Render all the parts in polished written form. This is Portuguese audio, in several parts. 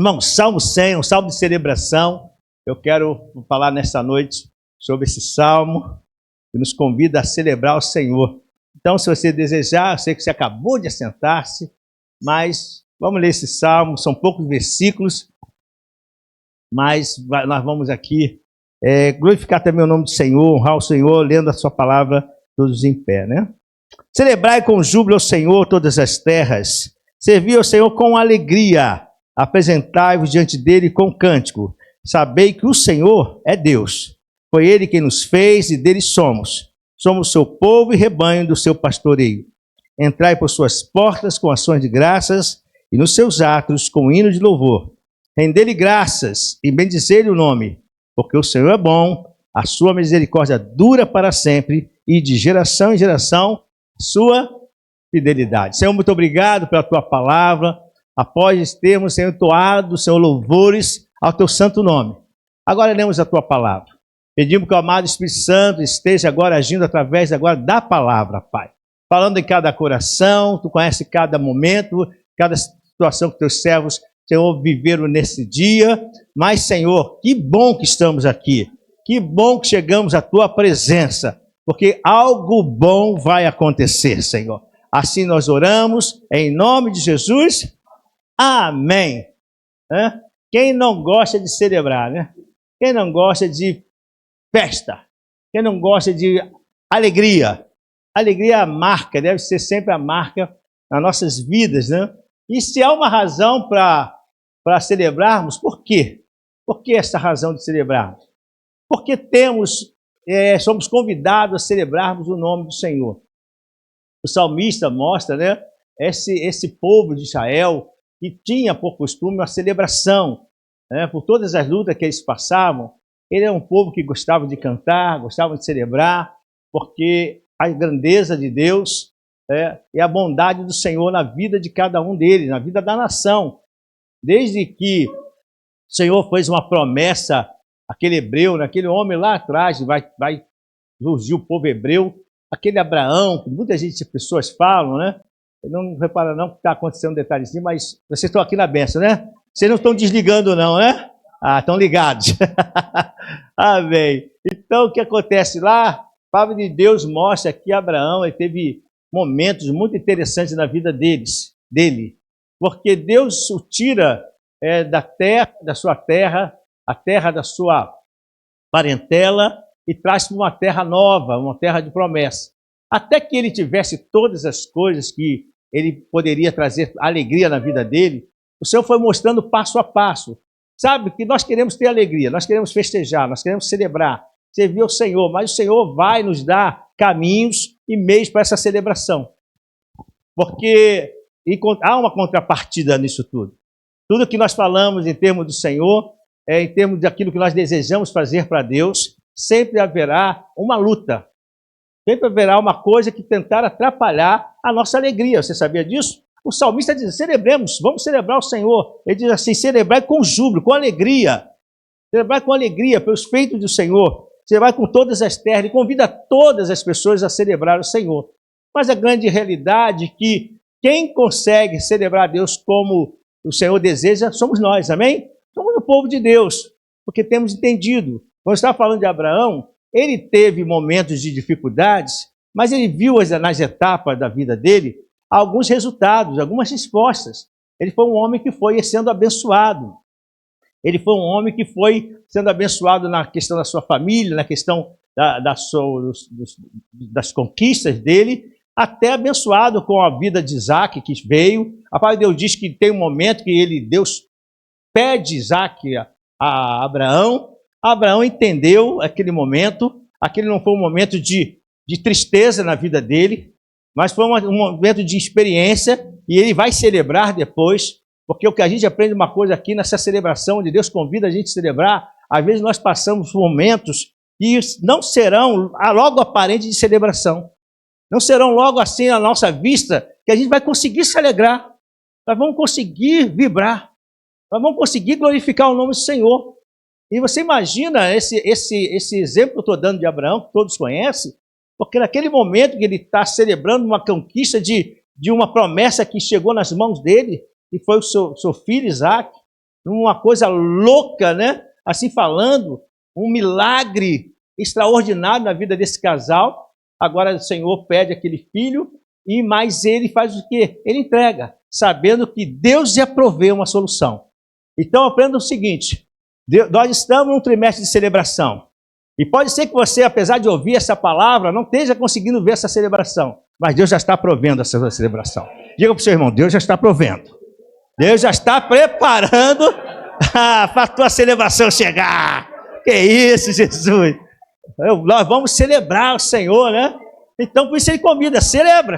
Irmão, Salmo 100, um salmo de celebração. Eu quero falar nesta noite sobre esse salmo que nos convida a celebrar o Senhor. Então, se você desejar, eu sei que você acabou de assentar-se, mas vamos ler esse salmo, são poucos versículos, mas nós vamos aqui glorificar também o nome do Senhor, honrar o Senhor, lendo a sua palavra, todos em pé, né? Celebrai com júbilo ao Senhor todas as terras, servi ao Senhor com alegria, apresentai-vos diante dele com cântico. Sabei que o Senhor é Deus. Foi ele quem nos fez e dele somos. Somos seu povo e rebanho do seu pastoreio. Entrai por suas portas com ações de graças e nos seus atos com hino de louvor. Rendei-lhe graças e bendizei-lhe o nome, porque o Senhor é bom, a sua misericórdia dura para sempre e de geração em geração sua fidelidade. Senhor, muito obrigado pela tua palavra. Após termos, Senhor, entoado, Senhor, louvores ao teu santo nome. Agora lemos a tua palavra. Pedimos que o amado Espírito Santo esteja agora agindo através agora da palavra, Pai. Falando em cada coração, tu conheces cada momento, cada situação que teus servos, Senhor, viveram nesse dia. Mas, Senhor, que bom que estamos aqui. Que bom que chegamos à tua presença, porque algo bom vai acontecer, Senhor. Assim nós oramos, em nome de Jesus. Amém. Quem não gosta de celebrar, né? Quem não gosta de festa? Quem não gosta de alegria? Alegria é a marca, deve ser sempre a marca nas nossas vidas, né? E se há uma razão para celebrarmos, por quê? Por que essa razão de celebrarmos? Porque somos convidados a celebrarmos o nome do Senhor. O salmista mostra, né? Esse povo de Israel que tinha por costume uma celebração, né? Por todas as lutas que eles passavam. Ele é um povo que gostava de cantar, gostava de celebrar, porque a grandeza de Deus e a bondade do Senhor na vida de cada um deles, na vida da nação. Desde que o Senhor fez uma promessa àquele hebreu, naquele homem lá atrás, vai surgir o povo hebreu, aquele Abraão, que muita gente, pessoas falam, né? Não repara não que está acontecendo um detalhezinho, mas vocês estão aqui na bênção, né? Vocês não estão desligando não, né? Ah, estão ligados. Amém. Então, o que acontece lá? A palavra de Deus mostra que Abraão teve momentos muito interessantes na vida dele. Porque Deus o tira da sua terra, a terra da sua parentela, e traz para uma terra nova, uma terra de promessa. Até que ele tivesse todas as coisas que ele poderia trazer alegria na vida dele, o Senhor foi mostrando passo a passo. Sabe que nós queremos ter alegria, nós queremos festejar, nós queremos celebrar, servir ao Senhor, mas o Senhor vai nos dar caminhos e meios para essa celebração. Porque há uma contrapartida nisso tudo. Tudo que nós falamos em termos do Senhor, em termos daquilo que nós desejamos fazer para Deus, sempre haverá uma luta. Sempre haverá uma coisa que tentar atrapalhar a nossa alegria. Você sabia disso? O salmista diz, celebremos, vamos celebrar o Senhor. Ele diz assim, celebrar com júbilo, com alegria. Celebrar com alegria pelos feitos do Senhor. Celebrar com todas as terras. Ele convida todas as pessoas a celebrar o Senhor. Mas a grande realidade é que quem consegue celebrar a Deus como o Senhor deseja, somos nós, amém? Somos o povo de Deus, porque temos entendido. Quando está falando de Abraão, ele teve momentos de dificuldades, mas ele viu nas etapas da vida dele alguns resultados, algumas respostas. Ele foi um homem que foi sendo abençoado. Ele foi um homem que foi sendo abençoado na questão da sua família, na questão das conquistas dele, até abençoado com a vida de Isaac que veio. A palavra de Deus diz que tem um momento que Deus pede Isaac a Abraão. Abraão entendeu aquele momento, aquele não foi um momento de tristeza na vida dele, mas foi um momento de experiência e ele vai celebrar depois, porque o que a gente aprende uma coisa aqui nessa celebração, onde Deus convida a gente a celebrar, às vezes nós passamos momentos que não serão logo aparentes de celebração, não serão logo assim à nossa vista que a gente vai conseguir se alegrar, nós vamos conseguir vibrar, nós vamos conseguir glorificar o nome do Senhor. E você imagina esse exemplo que eu estou dando de Abraão, que todos conhecem, porque naquele momento que ele está celebrando uma conquista de uma promessa que chegou nas mãos dele, e foi o seu filho Isaac, numa coisa louca, né? Assim falando, um milagre extraordinário na vida desse casal. Agora o Senhor pede aquele filho, e mais ele faz o quê? Ele entrega, sabendo que Deus ia prover uma solução. Então aprenda o seguinte, nós estamos num trimestre de celebração. E pode ser que você, apesar de ouvir essa palavra, não esteja conseguindo ver essa celebração. Mas Deus já está provendo essa celebração. Diga para o seu irmão, Deus já está provendo. Deus já está preparando para a tua celebração chegar. Que isso, Jesus. Nós vamos celebrar o Senhor, né? Então, por isso ele convida, celebra.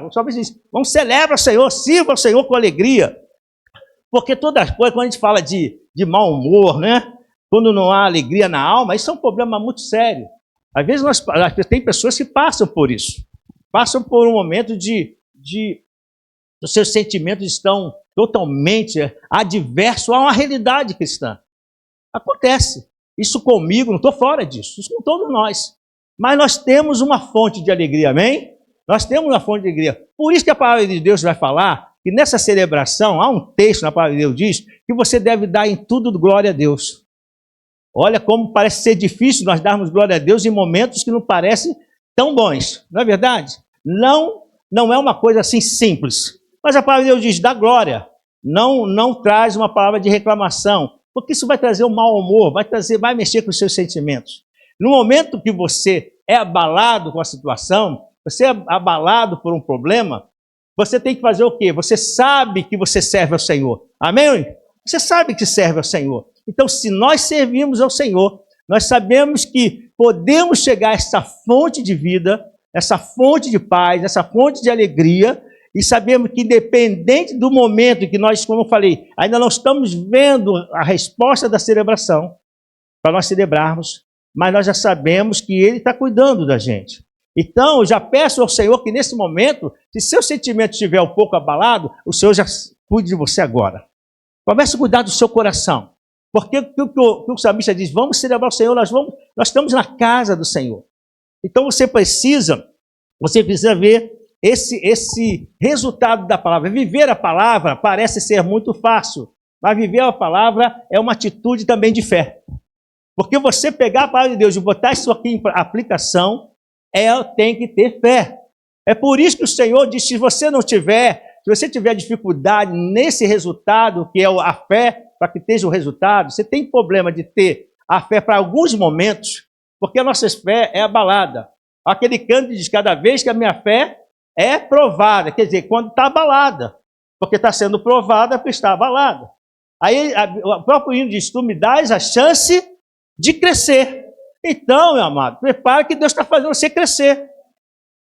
O salmista diz, vamos celebrar o Senhor, sirva o Senhor com alegria. Porque todas as coisas, quando a gente fala de mau humor, né? Quando não há alegria na alma, isso é um problema muito sério. Às vezes tem pessoas que passam por isso. Passam por um momento os seus sentimentos estão totalmente adversos a uma realidade cristã. Acontece. Isso comigo, não estou fora disso. Isso com todos nós. Mas nós temos uma fonte de alegria, amém? Nós temos uma fonte de alegria. Por isso que a palavra de Deus vai falar que nessa celebração, há um texto na palavra de Deus que diz que você deve dar em tudo glória a Deus. Olha como parece ser difícil nós darmos glória a Deus em momentos que não parecem tão bons. Não é verdade? Não é uma coisa assim simples. Mas a palavra de Deus diz, dá glória. Não traz uma palavra de reclamação. Porque isso vai trazer um mau humor, vai mexer com os seus sentimentos. No momento que você é abalado com a situação, você é abalado por um problema, você tem que fazer o quê? Você sabe que você serve ao Senhor. Amém? Você sabe que serve ao Senhor. Então, se nós servimos ao Senhor, nós sabemos que podemos chegar a essa fonte de vida, essa fonte de paz, essa fonte de alegria, e sabemos que independente do momento que nós, como eu falei, ainda não estamos vendo a resposta da celebração, para nós celebrarmos, mas nós já sabemos que Ele está cuidando da gente. Então, eu já peço ao Senhor que nesse momento, se seu sentimento estiver um pouco abalado, o Senhor já cuide de você agora. Comece a cuidar do seu coração. Porque o salmista diz, vamos celebrar o Senhor, nós estamos na casa do Senhor. Então você precisa ver esse resultado da palavra. Viver a palavra parece ser muito fácil, mas viver a palavra é uma atitude também de fé. Porque você pegar a palavra de Deus e botar isso aqui em aplicação, tem que ter fé. É por isso que o Senhor diz, se você tiver dificuldade nesse resultado, que é a fé, para que esteja o resultado, você tem problema de ter a fé para alguns momentos, porque a nossa fé é abalada. Aquele canto diz, cada vez que a minha fé é provada, quer dizer, quando está abalada, porque está sendo provada porque está abalada. Aí o próprio hino diz, tu me dás a chance de crescer. Então, meu amado, prepare que Deus está fazendo você crescer.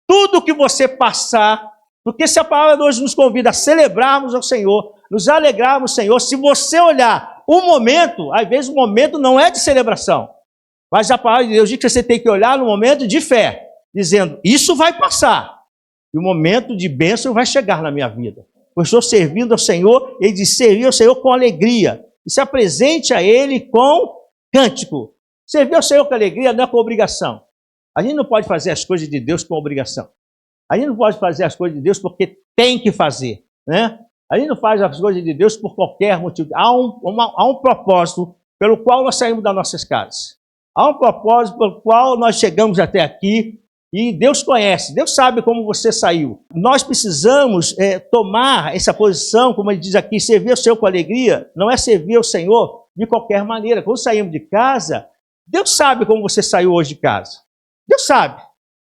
Tudo que você passar, porque se a palavra de hoje nos convida a celebrarmos ao Senhor, nos alegrarmos ao Senhor, se você olhar o momento, às vezes o momento não é de celebração, mas a palavra de Deus diz que você tem que olhar no momento de fé, dizendo, isso vai passar, e o momento de bênção vai chegar na minha vida. Eu estou servindo ao Senhor, ele diz, servir ao Senhor com alegria, e se apresente a Ele com cântico. Servir ao Senhor com alegria não é com obrigação. A gente não pode fazer as coisas de Deus com obrigação. A gente não pode fazer as coisas de Deus porque tem que fazer, né? A gente não faz as coisas de Deus por qualquer motivo. Há um propósito pelo qual nós saímos das nossas casas. Há um propósito pelo qual nós chegamos até aqui e Deus conhece, Deus sabe como você saiu. Nós precisamos tomar essa posição, como ele diz aqui, servir ao Senhor com alegria, não é servir ao Senhor de qualquer maneira. Quando saímos de casa, Deus sabe como você saiu hoje de casa. Deus sabe.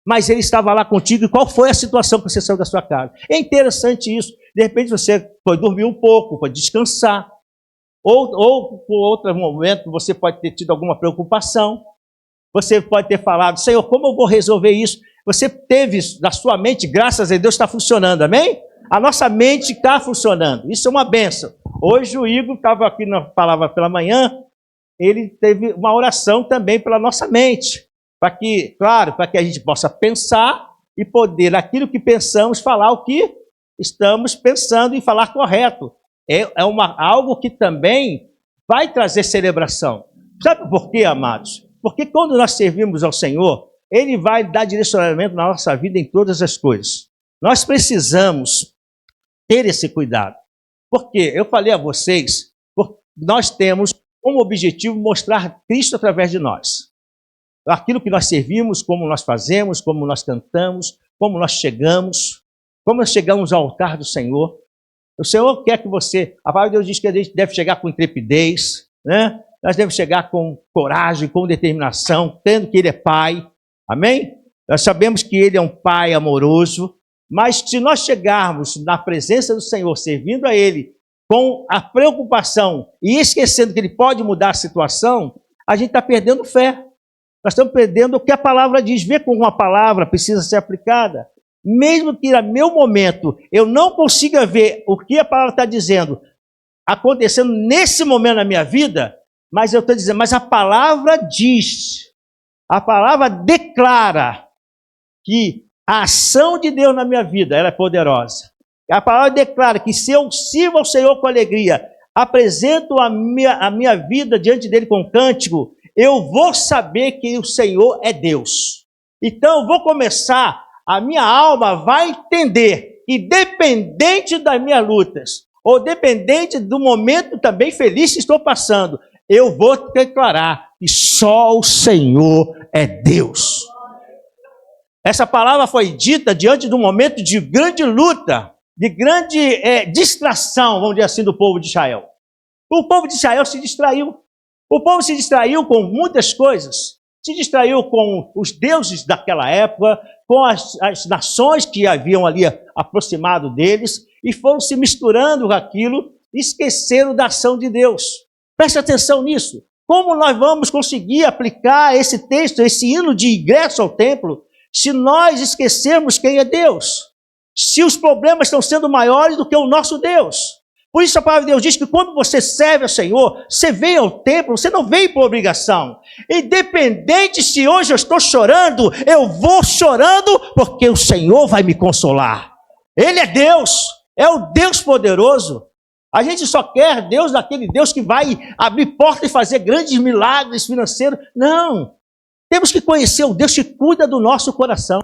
Mas Ele estava lá contigo e qual foi a situação que você saiu da sua casa. É interessante isso. De repente você foi dormir um pouco, foi descansar. Ou por outro momento você pode ter tido alguma preocupação. Você pode ter falado, Senhor, como eu vou resolver isso? Você teve isso na sua mente, graças a Deus está funcionando, amém? A nossa mente está funcionando. Isso é uma bênção. Hoje o Igor estava aqui na palavra pela manhã, ele teve uma oração também pela nossa mente. Para que a gente possa pensar e poder, naquilo que pensamos, falar o que estamos pensando e falar correto. É algo que também vai trazer celebração. Sabe por quê, amados? Porque quando nós servimos ao Senhor, Ele vai dar direcionamento na nossa vida em todas as coisas. Nós precisamos ter esse cuidado. Porque eu falei a vocês, nós temos como objetivo mostrar Cristo através de nós. Aquilo que nós servimos, como nós fazemos, como nós cantamos, como nós chegamos ao altar do Senhor. O Senhor quer que você... A palavra de Deus diz que a gente deve chegar com intrepidez, né? Nós devemos chegar com coragem, com determinação, tendo que Ele é Pai. Amém? Nós sabemos que Ele é um Pai amoroso, mas se nós chegarmos na presença do Senhor, servindo a Ele, com a preocupação e esquecendo que Ele pode mudar a situação, a gente está perdendo fé. Nós estamos perdendo o que a palavra diz. Vê como uma palavra precisa ser aplicada. Mesmo que no meu momento eu não consiga ver o que a palavra está dizendo acontecendo nesse momento na minha vida, mas eu estou dizendo, mas a palavra diz, a palavra declara que a ação de Deus na minha vida ela é poderosa. A palavra declara que se eu sirvo ao Senhor com alegria, apresento a minha vida diante dele com cântico, eu vou saber que o Senhor é Deus. Então eu vou começar, a minha alma vai entender que dependente das minhas lutas, ou dependente do momento também feliz que estou passando, eu vou declarar que só o Senhor é Deus. Essa palavra foi dita diante de um momento de grande luta, de grande distração, vamos dizer assim, do povo de Israel. O povo de Israel se distraiu. O povo se distraiu com muitas coisas. Se distraiu com os deuses daquela época, com as nações que haviam ali aproximado deles, e foram se misturando com aquilo, e esqueceram da ação de Deus. Preste atenção nisso. Como nós vamos conseguir aplicar esse texto, esse hino de ingresso ao templo, se nós esquecermos quem é Deus? Se os problemas estão sendo maiores do que o nosso Deus. Por isso a palavra de Deus diz que quando você serve ao Senhor, você vem ao templo, você não vem por obrigação. Independente se hoje eu estou chorando, eu vou chorando porque o Senhor vai me consolar. Ele é Deus, é o Deus poderoso. A gente só quer Deus daquele Deus que vai abrir porta e fazer grandes milagres financeiros. Não, temos que conhecer o Deus que cuida do nosso coração.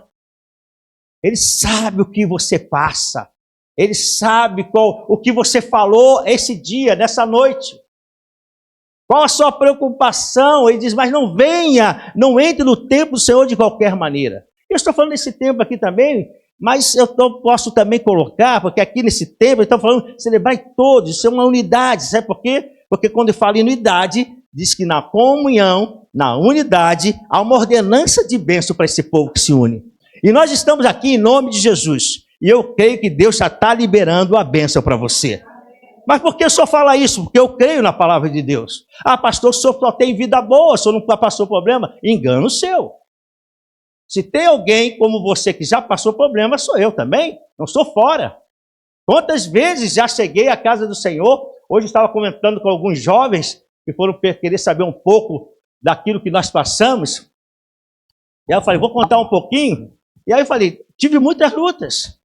Ele sabe o que você passa. Ele sabe o que você falou esse dia, nessa noite. Qual a sua preocupação? Ele diz, mas não venha, não entre no templo do Senhor de qualquer maneira. Eu estou falando desse templo aqui também, mas eu posso também colocar, porque aqui nesse templo, estão falando, celebrar em todos, isso é uma unidade. Sabe por quê? Porque quando eu falo em unidade, diz que na comunhão, na unidade, há uma ordenança de bênção para esse povo que se une. E nós estamos aqui em nome de Jesus. E eu creio que Deus já está liberando a bênção para você. Mas por que o senhor fala isso? Porque eu creio na palavra de Deus. Ah, pastor, o senhor só tem vida boa, o senhor nunca passou problema. Engano seu. Se tem alguém como você que já passou problema, sou eu também. Não sou fora. Quantas vezes já cheguei à casa do Senhor? Hoje estava comentando com alguns jovens que foram querer saber um pouco daquilo que nós passamos. E aí eu falei, vou contar um pouquinho. E aí eu falei, tive muitas lutas.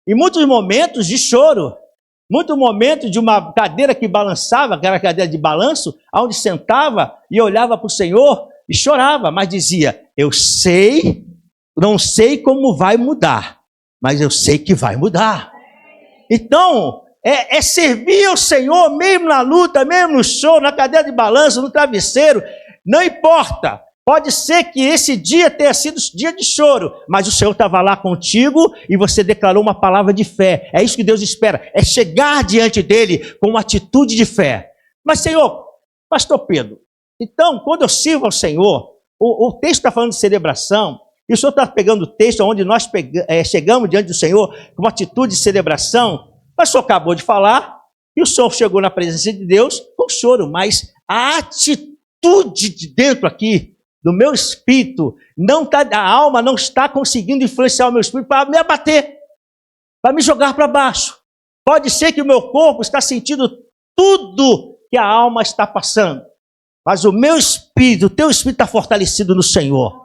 E muitos momentos de choro, muitos momentos de uma cadeira que balançava, aquela cadeira de balanço, onde sentava e olhava para o Senhor e chorava, mas dizia, eu sei, não sei como vai mudar, mas eu sei que vai mudar. Então, é servir ao Senhor mesmo na luta, mesmo no choro, na cadeira de balanço, no travesseiro, não importa. Pode ser que esse dia tenha sido dia de choro, mas o Senhor estava lá contigo e você declarou uma palavra de fé. É isso que Deus espera, é chegar diante dele com uma atitude de fé. Mas Senhor, pastor Pedro, então quando eu sirvo ao Senhor, o texto está falando de celebração, e o Senhor está pegando o texto onde nós chegamos diante do Senhor com uma atitude de celebração, mas o Senhor acabou de falar, e o Senhor chegou na presença de Deus com choro, mas a atitude de dentro aqui, do meu espírito, a alma não está conseguindo influenciar o meu espírito para me abater, para me jogar para baixo. Pode ser que o meu corpo está sentindo tudo que a alma está passando, mas o meu espírito, o teu espírito está fortalecido no Senhor.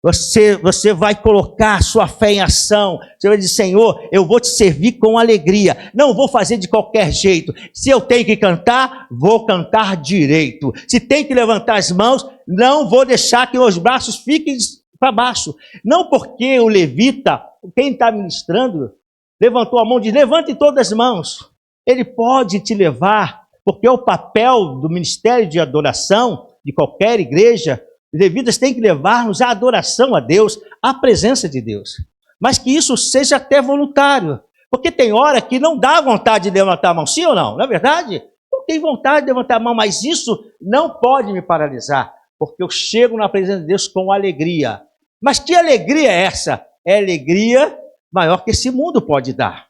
Você vai colocar a sua fé em ação. Você vai dizer, Senhor, eu vou te servir com alegria. Não vou fazer de qualquer jeito. Se eu tenho que cantar, vou cantar direito. Se tem que levantar as mãos, não vou deixar que meus braços fiquem para baixo. Não porque o levita, quem está ministrando, levantou a mão e diz, levante todas as mãos. Ele pode te levar porque é o papel do ministério de adoração de qualquer igreja. Os levitas têm que levar-nos à adoração a Deus, à presença de Deus. Mas que isso seja até voluntário. Porque tem hora que não dá vontade de levantar a mão, sim ou não? Não é verdade? Não tem vontade de levantar a mão, mas isso não pode me paralisar, porque eu chego na presença de Deus com alegria. Mas que alegria é essa? É alegria maior que esse mundo pode dar.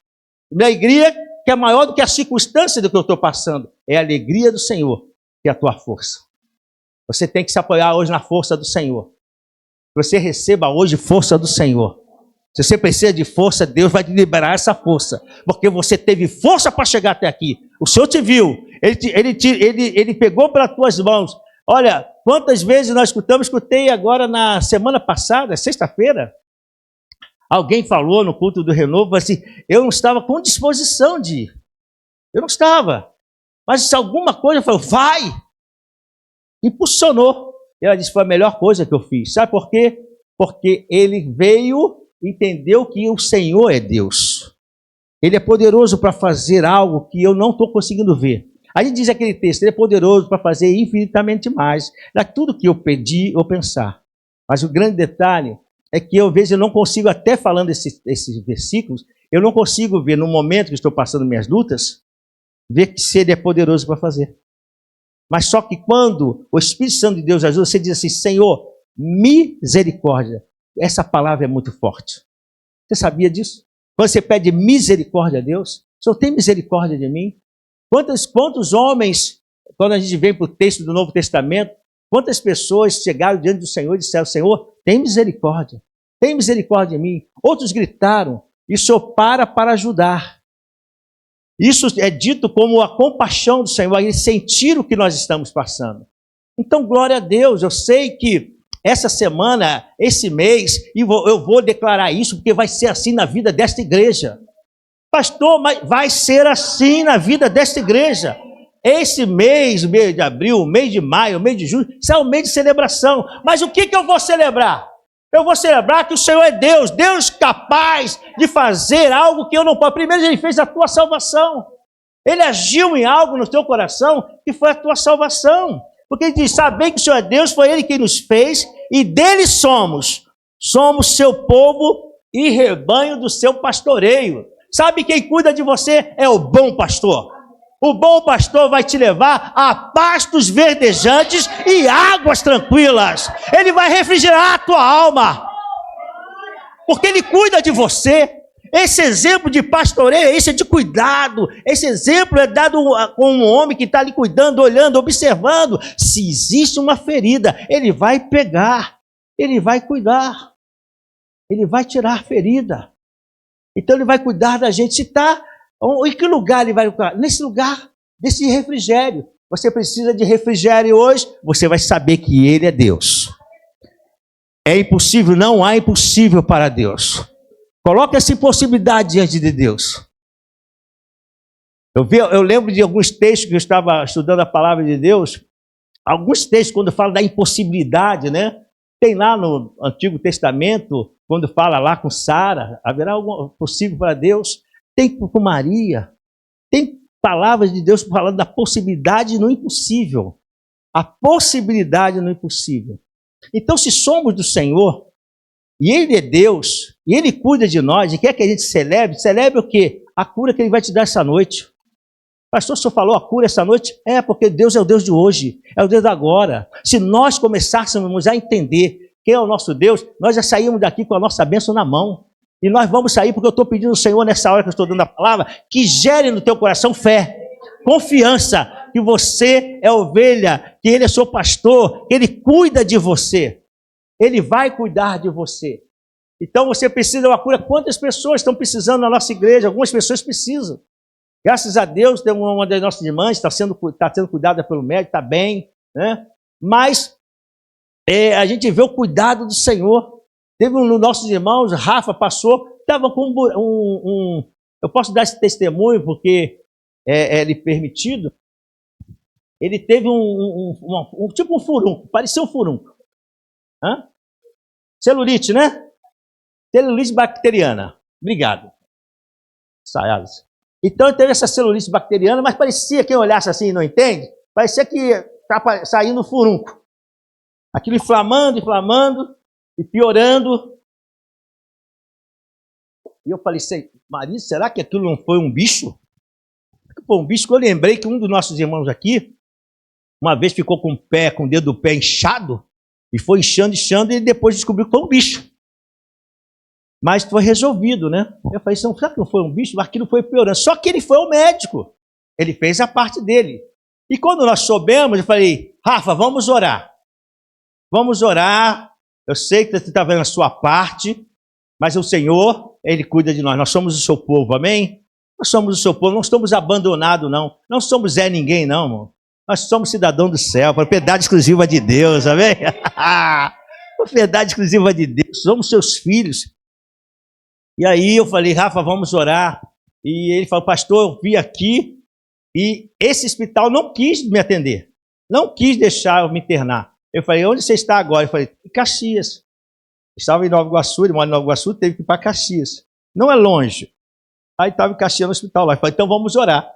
Uma alegria que é maior do que a circunstância do que eu estou passando. É a alegria do Senhor, que é a tua força. Você tem que se apoiar hoje na força do Senhor. Que você receba hoje força do Senhor. Se você precisa de força, Deus vai te liberar essa força. Porque você teve força para chegar até aqui. O Senhor te viu. Ele pegou pelas tuas mãos. Olha, quantas vezes nós escutei agora na semana passada, sexta-feira, alguém falou no culto do Renovo assim, eu não estava com disposição de ir. Eu não estava. Mas se alguma coisa falou, vai! Impulsionou. Ela disse, foi a melhor coisa que eu fiz. Sabe por quê? Porque ele veio, entendeu que o Senhor é Deus. Ele é poderoso para fazer algo que eu não estou conseguindo ver. A gente diz aquele texto, ele é poderoso para fazer infinitamente mais da tudo que eu pedi ou pensar. Mas o grande detalhe é que eu vejo, eu não consigo, até falando esses versículos, eu não consigo ver no momento que estou passando minhas lutas, ver que se ele é poderoso para fazer. Mas só que quando o Espírito Santo de Deus ajuda, você diz assim, Senhor, misericórdia. Essa palavra é muito forte. Você sabia disso? Quando você pede misericórdia a Deus, o Senhor tem misericórdia de mim? Quantos homens, quando a gente vem para o texto do Novo Testamento, quantas pessoas chegaram diante do Senhor e disseram, Senhor, tem misericórdia de mim. Outros gritaram, e o Senhor para ajudar. Isso é dito como a compaixão do Senhor, a ele sentir o que nós estamos passando. Então, glória a Deus, eu sei que essa semana, esse mês, eu vou declarar isso, porque vai ser assim na vida desta igreja. Pastor, mas vai ser assim na vida desta igreja. Esse mês, o mês de abril, o mês de maio, o mês de junho, isso é um mês de celebração. Mas o que eu vou celebrar? Eu vou celebrar que o Senhor é Deus, Deus capaz de fazer algo que eu não posso. Primeiro, Ele fez a tua salvação. Ele agiu em algo no teu coração que foi a tua salvação. Porque Ele diz, saber que o Senhor é Deus, foi Ele quem nos fez e dele somos. Somos seu povo e rebanho do seu pastoreio. Sabe quem cuida de você? É o bom pastor. O bom pastor vai te levar a pastos verdejantes e águas tranquilas. Ele vai refrigerar a tua alma. Porque Ele cuida de você. Esse exemplo de pastoreio, esse é de cuidado. Esse exemplo é dado com um homem que está ali cuidando, olhando, observando. Se existe uma ferida, Ele vai pegar. Ele vai cuidar. Ele vai tirar a ferida. Então Ele vai cuidar da gente. Se está... Em que lugar Ele vai cuidar? Nesse lugar, desse refrigério. Você precisa de refrigério hoje, você vai saber que Ele é Deus. É impossível, não há impossível para Deus. Coloque essa impossibilidade diante de Deus. Eu lembro de alguns textos que eu estava estudando a palavra de Deus. Alguns textos, quando fala da impossibilidade, né? Tem lá no Antigo Testamento, quando fala lá com Sara, haverá algo possível para Deus? Tem com Maria. Tem palavras de Deus falando da possibilidade no impossível. A possibilidade no impossível. Então, se somos do Senhor, e Ele é Deus, e Ele cuida de nós, e quer que a gente celebre o quê? A cura que Ele vai te dar essa noite. Pastor, o senhor falou a cura essa noite? É, porque Deus é o Deus de hoje, é o Deus da agora. Se nós começássemos a entender quem é o nosso Deus, nós já saímos daqui com a nossa bênção na mão. E nós vamos sair, porque eu estou pedindo ao Senhor, nessa hora que eu estou dando a palavra, que gere no teu coração fé, confiança, que você é ovelha, que Ele é seu pastor, que Ele cuida de você. Ele vai cuidar de você. Então você precisa de uma cura. Quantas pessoas estão precisando na nossa igreja? Algumas pessoas precisam. Graças a Deus, tem uma das nossas irmãs está sendo cuidada pelo médico, está bem, né? Mas a gente vê o cuidado do Senhor. Teve um dos nossos irmãos, Rafa, passou, estava com eu posso dar esse testemunho porque é lhe permitido. Ele teve tipo um furúnculo, parecia um furúnculo. Celulite, né? Celulite bacteriana. Obrigado. Alice. Então teve essa celulite bacteriana, mas parecia, quem olhasse assim e não entende, parecia que estava saindo furunco. Aquilo inflamando, inflamando e piorando. E eu falei, Maria, será que aquilo não foi um bicho? Foi um bicho que eu lembrei que um dos nossos irmãos aqui, uma vez ficou com o dedo do pé inchado, e foi inchando, inchando, e depois descobriu que foi um bicho. Mas foi resolvido, né? Eu falei, será que não foi um bicho? Aquilo foi piorando. Só que ele foi ao médico. Ele fez a parte dele. E quando nós soubemos, eu falei, Rafa, vamos orar. Vamos orar. Eu sei que você está vendo a sua parte, mas o Senhor, Ele cuida de nós. Nós somos o seu povo, amém? Nós somos o seu povo, não estamos abandonados, não. Não somos ninguém, não, irmão. Nós somos cidadão do céu, propriedade exclusiva de Deus, amém? Propriedade exclusiva de Deus, somos seus filhos. E aí eu falei, Rafa, vamos orar. E ele falou, pastor, eu vim aqui e esse hospital não quis me atender. Não quis deixar eu me internar. Eu falei, onde você está agora? Eu falei, em Caxias. Estava em Nova Iguaçu, ele mora em Nova Iguaçu, teve que ir para Caxias. Não é longe. Aí estava em Caxias no hospital lá. Eu falei, então vamos orar.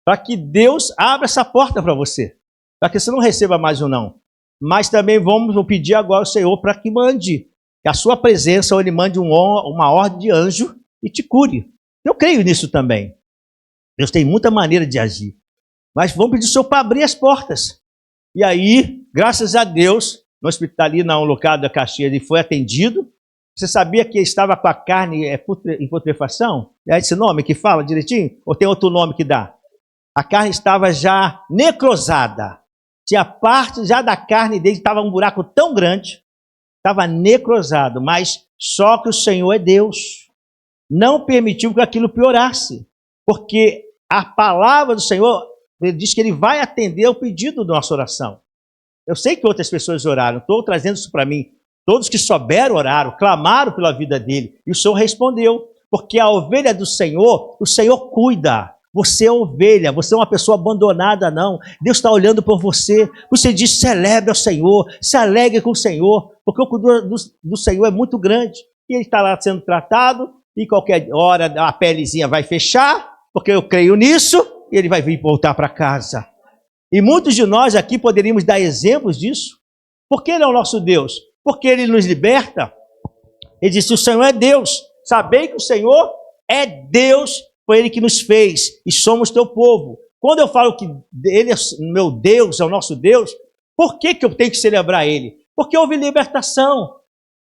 Para que Deus abra essa porta para você. Para que você não receba mais um não. Mas também vou pedir agora ao Senhor para que mande. Que a sua presença, ou Ele mande uma ordem de anjo e te cure. Eu creio nisso também. Deus tem muita maneira de agir. Mas vamos pedir ao Senhor para abrir as portas. E aí, graças a Deus, no hospital ali, no local da Caxias, ele foi atendido. Você sabia que estava com a carne em putrefação? É esse nome que fala direitinho? Ou tem outro nome que dá? A carne estava já necrosada. Tinha parte já da carne dele, estava um buraco tão grande, estava necrosado, mas só que o Senhor é Deus. Não permitiu que aquilo piorasse, porque a palavra do Senhor, Ele diz que Ele vai atender ao pedido da nossa oração. Eu sei que outras pessoas oraram, estou trazendo isso para mim. Todos que souberam oraram, clamaram pela vida dele, e o Senhor respondeu, porque a ovelha do Senhor, o Senhor cuida. Você é ovelha, você é uma pessoa abandonada, não. Deus está olhando por você. Você diz, celebre ao Senhor, se alegre com o Senhor, porque o cuidado do Senhor é muito grande. E ele está lá sendo tratado, e qualquer hora a pelezinha vai fechar, porque eu creio nisso, e ele vai vir voltar para casa. E muitos de nós aqui poderíamos dar exemplos disso. Por que Ele é o nosso Deus? Porque Ele nos liberta. Ele disse, o Senhor é Deus. Sabei que o Senhor é Deus, foi Ele que nos fez, e somos teu povo. Quando eu falo que Ele é meu Deus, é o nosso Deus, por que eu tenho que celebrar Ele? Porque houve libertação,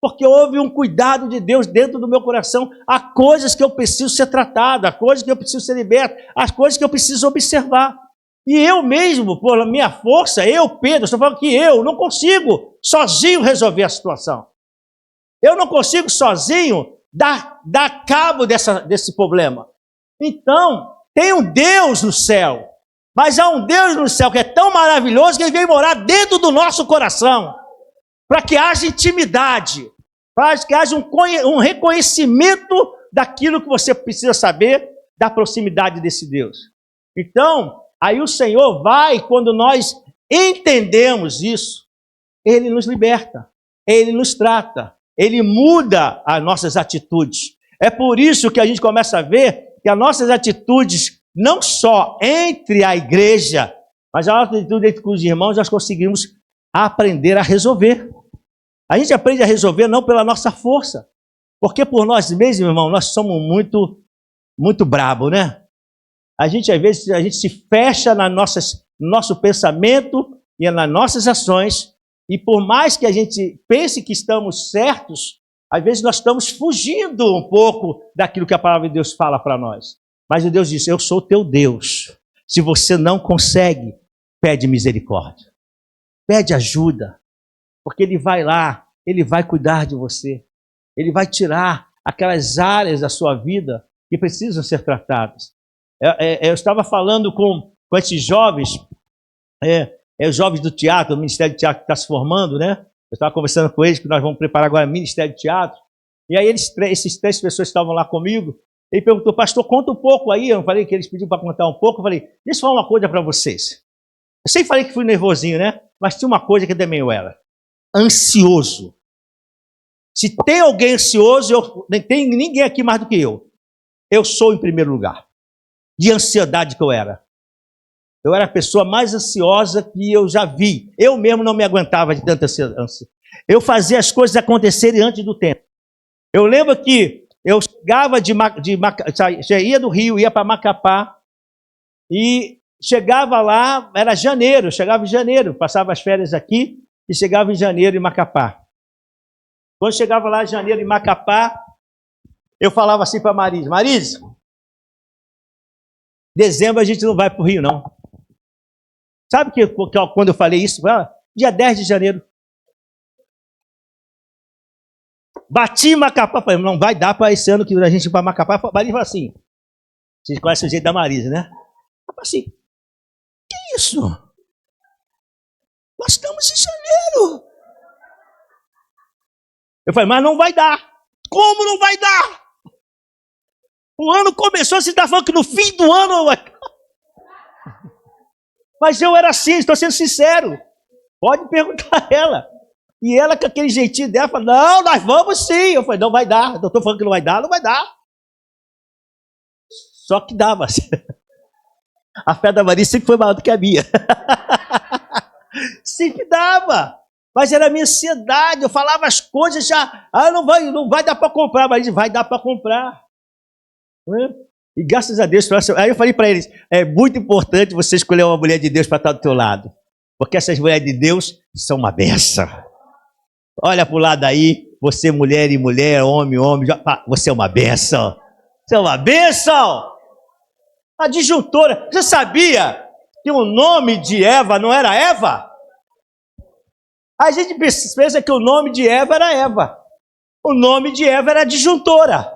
porque houve um cuidado de Deus dentro do meu coração. Há coisas que eu preciso ser tratado, há coisas que eu preciso ser liberto, há coisas que eu preciso observar. E eu mesmo, por minha força, Pedro, estou falando que eu não consigo sozinho resolver a situação. Eu não consigo sozinho dar cabo desse problema. Então, tem um Deus no céu, mas há um Deus no céu que é tão maravilhoso que Ele veio morar dentro do nosso coração, para que haja intimidade, para que haja um reconhecimento daquilo que você precisa saber da proximidade desse Deus. Então, aí o Senhor vai, quando nós entendemos isso, Ele nos liberta, Ele nos trata, Ele muda as nossas atitudes. É por isso que a gente começa a ver que as nossas atitudes, não só entre a igreja, mas a nossa atitude entre os irmãos, nós conseguimos aprender a resolver. A gente aprende a resolver não pela nossa força, porque por nós mesmos, irmão, nós somos muito brabo, né? A gente, às vezes, a gente se fecha no nosso pensamento e nas nossas ações, e por mais que a gente pense que estamos certos, às vezes nós estamos fugindo um pouco daquilo que a palavra de Deus fala para nós. Mas o Deus diz, eu sou teu Deus. Se você não consegue, pede misericórdia. Pede ajuda, porque Ele vai lá, Ele vai cuidar de você. Ele vai tirar aquelas áreas da sua vida que precisam ser tratadas. Eu estava falando com esses jovens, os jovens do teatro, o Ministério de Teatro que está se formando, né? Eu estava conversando com eles, que nós vamos preparar agora o Ministério de Teatro. E aí esses 3 pessoas estavam lá comigo. Ele perguntou, pastor, conta um pouco aí. Eu falei que eles pediram para contar um pouco. Eu falei, deixa eu falar uma coisa para vocês. Eu sempre falei que fui nervosinho, né? Mas tinha uma coisa que também eu era. Ansioso. Se tem alguém ansioso, não tem ninguém aqui mais do que eu. Eu sou em primeiro lugar. de ansiedade que eu era. Eu era a pessoa mais ansiosa que eu já vi. Eu mesmo não me aguentava de tanta ansiedade. Eu fazia as coisas acontecerem antes do tempo. Eu lembro que eu chegava ia do Rio, ia para Macapá, e chegava lá, era janeiro, chegava em janeiro, passava as férias aqui, e chegava em janeiro em Macapá. Quando chegava lá em janeiro em Macapá, eu falava assim para Marisa, Marisa, dezembro a gente não vai para o Rio, não. Sabe que quando eu falei isso para ela? Dia 10 de janeiro. Bati em Macapá, falei, não vai dar para esse ano que a gente ir para Macapá. A Marisa falou assim, vocês conhecem o jeito da Marisa, né? Ela falou assim, que isso? Nós estamos em janeiro. Eu falei, mas não vai dar. Como não vai dar? O ano começou, você está falando que no fim do ano... Mas eu era assim, estou sendo sincero. Pode perguntar a ela. E ela, com aquele jeitinho dela, falou, não, nós vamos sim. Eu falei, não vai dar. Eu estou falando que não vai dar, não vai dar. Só que dava. A fé da Maria sempre foi maior do que a minha. Sempre dava. Mas era a minha ansiedade. Eu falava as coisas já. Não vai dar para comprar. Mas vai dar para comprar. E graças a Deus. Aí eu falei para eles, é muito importante você escolher uma mulher de Deus para estar do teu lado. Porque essas mulheres de Deus são uma benção. Olha para o lado aí, você mulher e mulher, homem, homem, você é uma benção. Você é uma benção. A disjuntora, você sabia que o nome de Eva não era Eva? A gente pensa que o nome de Eva era Eva. O nome de Eva era disjuntora.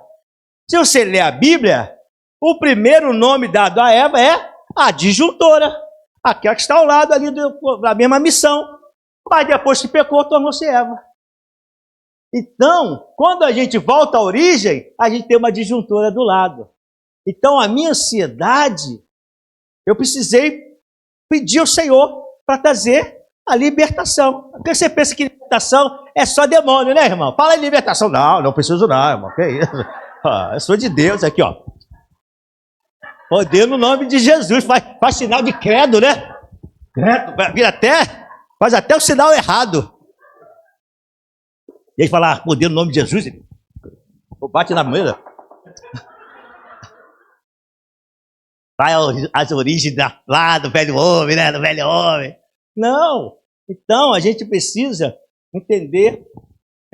Se você ler a Bíblia, o primeiro nome dado a Eva é a disjuntora. Aquela que está ao lado ali da mesma missão. Mas depois que pecou, tornou-se Eva. Então, quando a gente volta à origem, a gente tem uma disjuntora do lado. Então, a minha ansiedade, eu precisei pedir ao Senhor para trazer a libertação. Porque você pensa que libertação é só demônio, né, irmão? Fala em libertação. Não, não preciso não, irmão. Que isso? Eu sou de Deus aqui, ó. Poder no nome de Jesus. Faz sinal de credo, né? Credo. Faz até o sinal errado. E aí fala, poder no nome de Jesus. Bate na mesa. Vai às origens lá do velho homem, né? Do velho homem. Não. Então, a gente precisa entender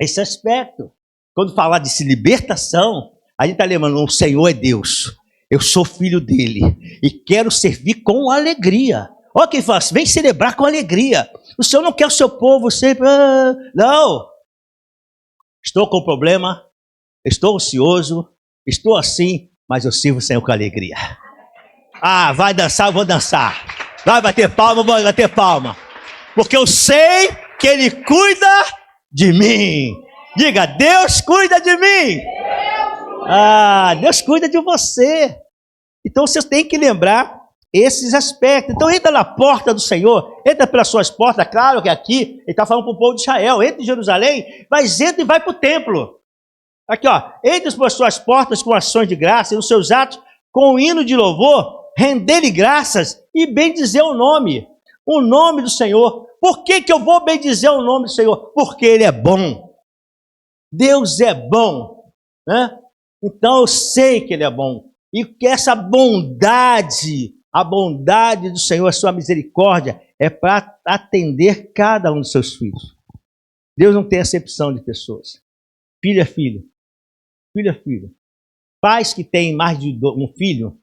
esse aspecto. Quando falar de libertação, a gente está lembrando, o Senhor é Deus. Eu sou filho dele. E quero servir com alegria. Olha quem fala assim, vem celebrar com alegria. O Senhor não quer o seu povo sempre... Não. Estou com problema. Estou ansioso. Estou assim. Mas eu sirvo o Senhor com alegria. Ah, vai dançar, eu vou dançar. Vai bater palma, vou bater palma. Porque eu sei que Ele cuida de mim. Diga, Deus cuida de mim. Deus cuida de você. Então você tem que lembrar esses aspectos. Então entra na porta do Senhor, entra pelas suas portas. Claro que aqui Ele está falando para o povo de Israel. Entra em Jerusalém, mas entra e vai para o templo. Aqui, ó. Entre pelas suas portas com ações de graça e nos seus atos com o hino de louvor, render-lhe graças e bendizer o nome do Senhor. Por que eu vou bendizer o nome do Senhor? Porque Ele é bom. Deus é bom, né? Então eu sei que Ele é bom. E que essa bondade, a bondade do Senhor, a sua misericórdia, é para atender cada um dos seus filhos. Deus não tem acepção de pessoas. Filho é filho. Filho é filho. Pais que têm mais de um filho,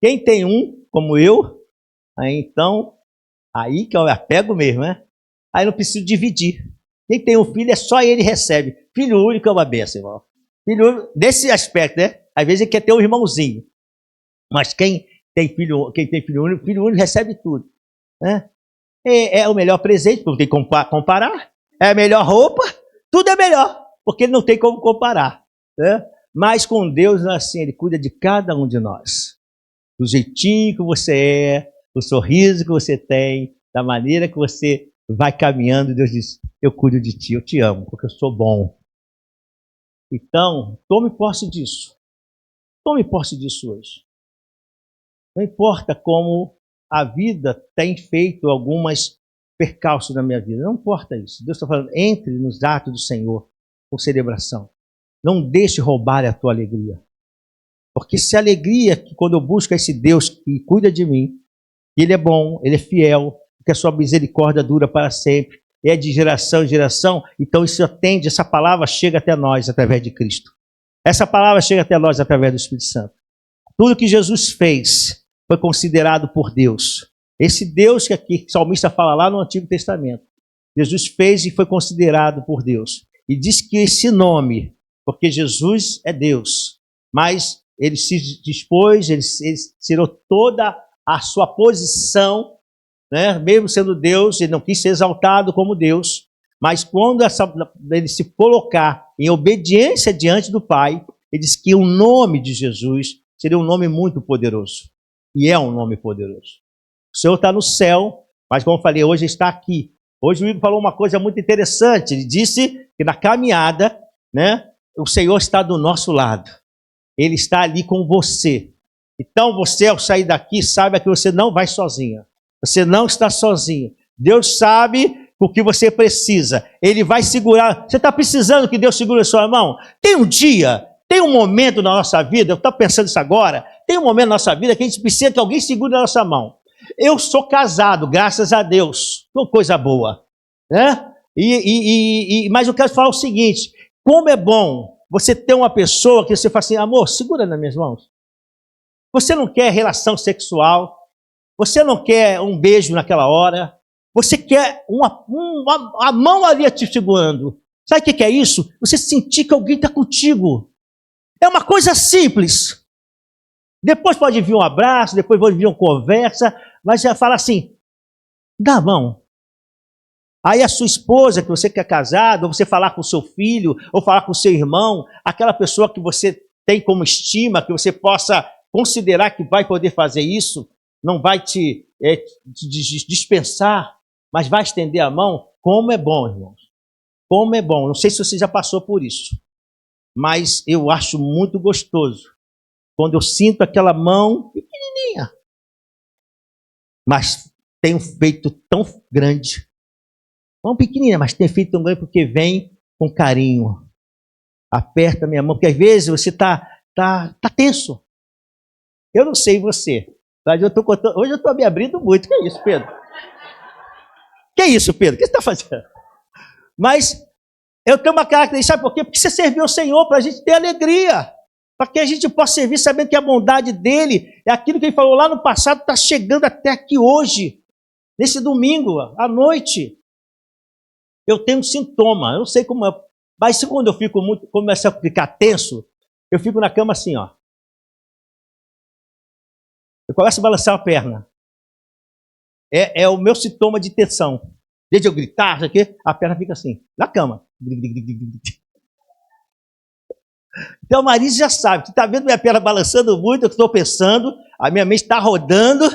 quem tem um, como eu, aí que eu apego mesmo, né? Aí não preciso dividir. Quem tem um filho, é só ele recebe. Filho único é uma bênção, irmão. Filho único, nesse aspecto, né? Às vezes ele quer ter um irmãozinho. Mas quem tem filho único recebe tudo. Né? É o melhor presente, porque não tem como comparar. É a melhor roupa, tudo é melhor, porque ele não tem como comparar. Né? Mas com Deus, assim, Ele cuida de cada um de nós. Do jeitinho que você é, do sorriso que você tem, da maneira que você vai caminhando, Deus diz, eu cuido de ti, eu te amo, porque eu sou bom. Então, tome posse disso. Tome posse disso hoje. Não importa como a vida tem feito algumas percalços na minha vida. Não importa isso. Deus está falando, entre nos atos do Senhor com celebração. Não deixe roubar a tua alegria. Porque se a alegria que quando eu busco esse Deus que cuida de mim, que Ele é bom, Ele é fiel, que a sua misericórdia dura para sempre, é de geração em geração, então isso atende, essa palavra chega até nós através de Cristo. Essa palavra chega até nós através do Espírito Santo. Tudo que Jesus fez foi considerado por Deus. Esse Deus que aqui o salmista fala lá no Antigo Testamento, Jesus fez e foi considerado por Deus. E diz que esse nome, porque Jesus é Deus, mas Ele se dispôs, ele tirou toda a sua posição, né? Mesmo sendo Deus, Ele não quis ser exaltado como Deus, mas quando ele se colocar em obediência diante do Pai, Ele disse que o nome de Jesus seria um nome muito poderoso. E é um nome poderoso. O Senhor está no céu, mas como eu falei, hoje está aqui. Hoje o Igor falou uma coisa muito interessante. Ele disse que na caminhada, né, o Senhor está do nosso lado. Ele está ali com você. Então você, ao sair daqui, saiba que você não vai sozinha. Você não está sozinho. Deus sabe o que você precisa. Ele vai segurar. Você está precisando que Deus segure a sua mão? Tem um dia, tem um momento na nossa vida, eu estou pensando isso agora, tem um momento na nossa vida que a gente precisa que alguém segure a nossa mão. Eu sou casado, graças a Deus. Uma coisa boa, né? Mas eu quero falar o seguinte, como é bom você ter uma pessoa que você fala assim, amor, segura nas minhas mãos. Você não quer relação sexual, você não quer um beijo naquela hora, você quer a mão ali te segurando. Sabe o que é isso? Você sentir que alguém está contigo. É uma coisa simples. Depois pode vir um abraço, depois pode vir uma conversa, mas já fala assim, dá a mão. Aí a sua esposa, que você quer casado, ou você falar com o seu filho, ou falar com o seu irmão, aquela pessoa que você tem como estima, que você possa considerar que vai poder fazer isso, não vai te dispensar, mas vai estender a mão. Como é bom, irmãos. Como é bom. Não sei se você já passou por isso, mas eu acho muito gostoso quando eu sinto aquela mão pequenininha, mas tem um feito tão grande. Mão pequenininha, mas tem feito tão grande porque vem com carinho. Aperta minha mão, porque às vezes você está tenso. Eu não sei você, mas eu tô contando, hoje eu estou me abrindo muito. Que é isso, Pedro? Que é isso, Pedro? O que você está fazendo? Mas eu tenho uma característica, sabe por quê? Porque você serviu ao Senhor para a gente ter alegria. Para que a gente possa servir sabendo que a bondade dele é aquilo que ele falou lá no passado, está chegando até aqui hoje, nesse domingo, à noite. Eu tenho um sintoma, eu não sei como é, mas quando eu fico muito, começo a ficar tenso, eu fico na cama assim, ó. Eu começo a balançar a perna. É o meu sintoma de tensão. Desde eu gritar, aqui, a perna fica assim, na cama. Então a Marisa já sabe, que está vendo minha perna balançando muito, eu estou pensando, a minha mente está rodando,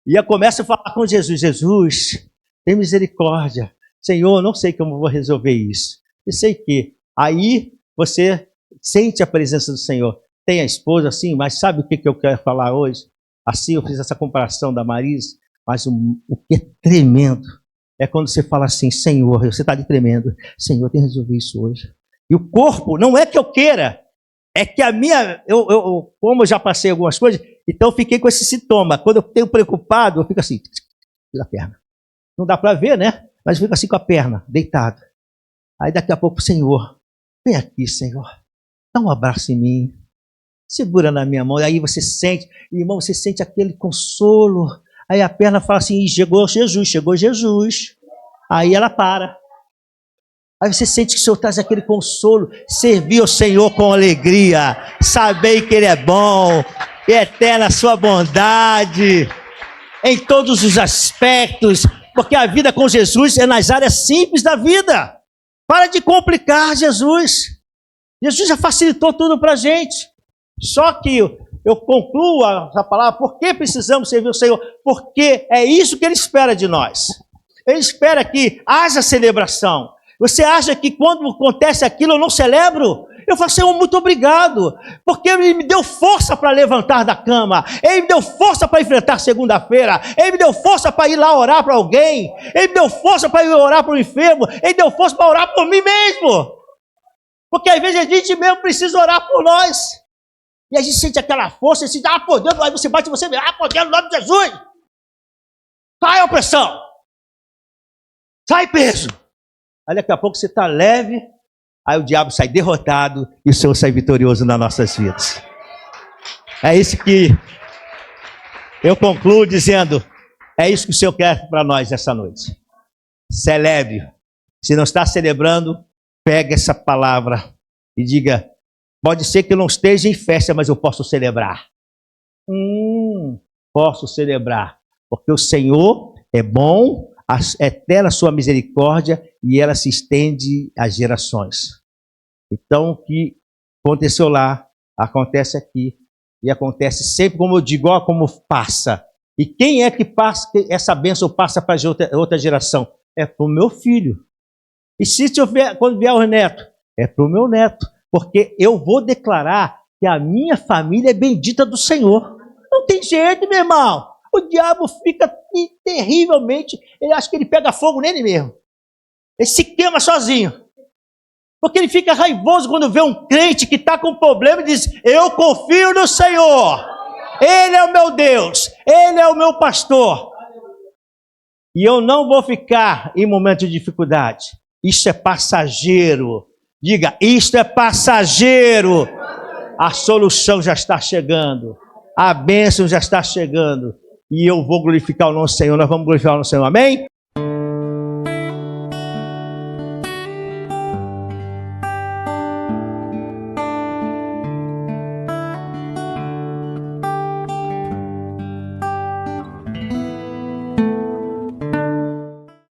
e eu começo a falar com Jesus, Jesus, tem misericórdia. Senhor, não sei como eu vou resolver isso. Eu sei que aí você sente a presença do Senhor. Tem a esposa assim, mas sabe o que eu quero falar hoje? Assim eu fiz essa comparação da Marisa, mas o que é tremendo é quando você fala assim, Senhor, você está ali tremendo, Senhor, tem que resolver isso hoje. E o corpo, não é que eu queira, é que a minha, como eu já passei algumas coisas, então eu fiquei com esse sintoma. Quando eu tenho preocupado, eu fico assim, na perna. Não dá para ver, né? Mas eu fico assim com a perna, deitado. Aí daqui a pouco, Senhor, vem aqui, Senhor, dá um abraço em mim, segura na minha mão. Aí você sente, irmão, você sente aquele consolo. Aí a perna fala assim, chegou Jesus, chegou Jesus. Aí ela para. Aí você sente que o Senhor traz aquele consolo, servir ao Senhor com alegria, saber que Ele é bom, e é eterna a sua bondade, em todos os aspectos, porque a vida com Jesus é nas áreas simples da vida. Para de complicar Jesus. Jesus já facilitou tudo para a gente. Só que eu concluo essa palavra, por que precisamos servir ao Senhor? Porque é isso que Ele espera de nós. Ele espera que haja celebração. Você acha que quando acontece aquilo eu não celebro? Eu falo, Senhor, muito obrigado, porque Ele me deu força para levantar da cama, Ele me deu força para enfrentar segunda-feira, Ele me deu força para ir lá orar para alguém, Ele me deu força para ir orar para o enfermo, Ele deu força para orar por mim mesmo. Porque às vezes a gente mesmo precisa orar por nós. E a gente sente aquela força, sente, poder, aí você bate você mesmo, poder no nome de Jesus. Sai opressão. Sai peso. Aí daqui a pouco você está leve, aí o diabo sai derrotado e o Senhor sai vitorioso nas nossas vidas. É isso que eu concluo dizendo, é isso que o Senhor quer para nós essa noite. Celebre. Se não está celebrando, pegue essa palavra e diga, pode ser que eu não esteja em festa, mas eu posso celebrar. Posso celebrar, porque o Senhor é bom, eterna a sua misericórdia e ela se estende às gerações. Então, o que aconteceu lá, acontece aqui e acontece sempre, como eu digo, ó, como passa. E quem é que passa, essa bênção passa para outra geração? É para o meu filho. E quando vier o neto, é para o meu neto, porque eu vou declarar que a minha família é bendita do Senhor. Não tem jeito, meu irmão. O diabo fica terrivelmente, ele acha que ele pega fogo nele mesmo. Ele se queima sozinho. Porque ele fica raivoso quando vê um crente que está com problema e diz, eu confio no Senhor. Ele é o meu Deus, Ele é o meu pastor. E eu não vou ficar em momento de dificuldade. Isso é passageiro. Diga, isto é passageiro. A solução já está chegando. A bênção já está chegando. E eu vou glorificar o nosso Senhor. Nós vamos glorificar o nosso Senhor. Amém?